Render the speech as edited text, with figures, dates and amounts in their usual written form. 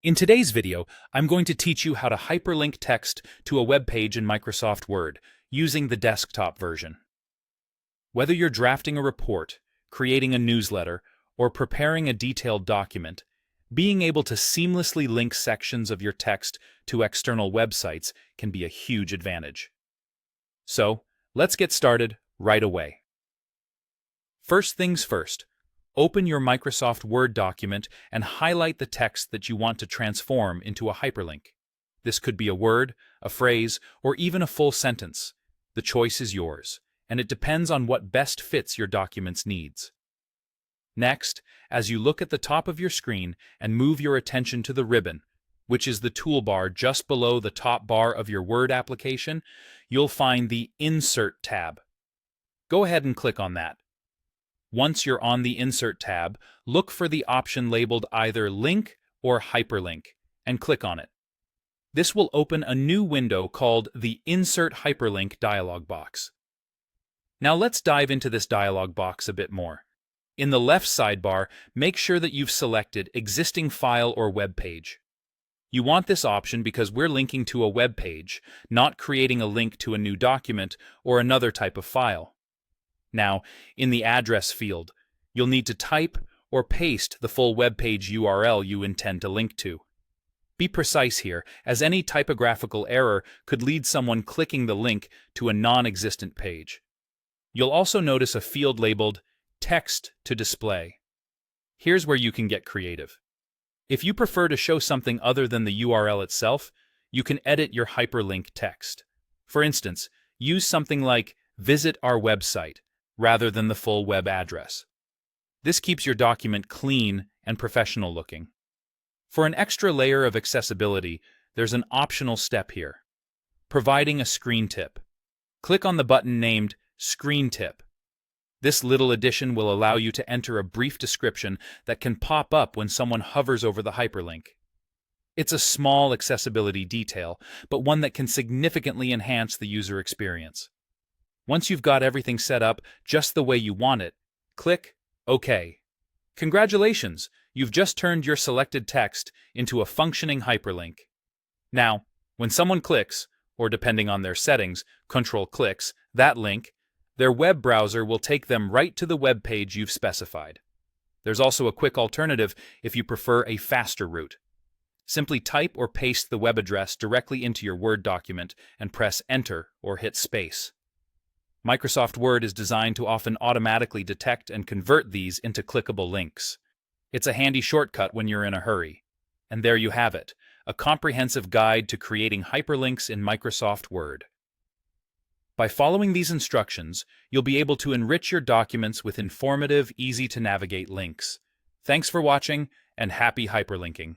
In today's video, I'm going to teach you how to hyperlink text to a web page in Microsoft Word using the desktop version. Whether you're drafting a report, creating a newsletter, or preparing a detailed document, being able to seamlessly link sections of your text to external websites can be a huge advantage. So, let's get started right away. First things first. Open your Microsoft Word document and highlight the text that you want to transform into a hyperlink. This could be a word, a phrase, or even a full sentence. The choice is yours, and it depends on what best fits your document's needs. Next, as you look at the top of your screen and move your attention to the ribbon, which is the toolbar just below the top bar of your Word application, you'll find the Insert tab. Go ahead and click on that. Once you're on the Insert tab, look for the option labeled either Link or Hyperlink, and click on it. This will open a new window called the Insert Hyperlink dialog box. Now let's dive into this dialog box a bit more. In the left sidebar, make sure that you've selected Existing File or Web Page. You want this option because we're linking to a web page, not creating a link to a new document or another type of file. Now, in the address field, you'll need to type or paste the full web page URL you intend to link to. Be precise here, as any typographical error could lead someone clicking the link to a non-existent page. You'll also notice a field labeled Text to Display. Here's where you can get creative. If you prefer to show something other than the URL itself, you can edit your hyperlink text. For instance, use something like "Visit our website" rather than the full web address. This keeps your document clean and professional looking. For an extra layer of accessibility, there's an optional step here: providing a screen tip. Click on the button named Screen Tip. This little addition will allow you to enter a brief description that can pop up when someone hovers over the hyperlink. It's a small accessibility detail, but one that can significantly enhance the user experience. Once you've got everything set up just the way you want it, click OK. Congratulations! You've just turned your selected text into a functioning hyperlink. Now, when someone clicks, or depending on their settings, control-clicks, that link, their web browser will take them right to the web page you've specified. There's also a quick alternative if you prefer a faster route. Simply type or paste the web address directly into your Word document and press Enter or hit Space. Microsoft Word is designed to often automatically detect and convert these into clickable links. It's a handy shortcut when you're in a hurry. And there you have it, a comprehensive guide to creating hyperlinks in Microsoft Word. By following these instructions, you'll be able to enrich your documents with informative, easy-to-navigate links. Thanks for watching, and happy hyperlinking.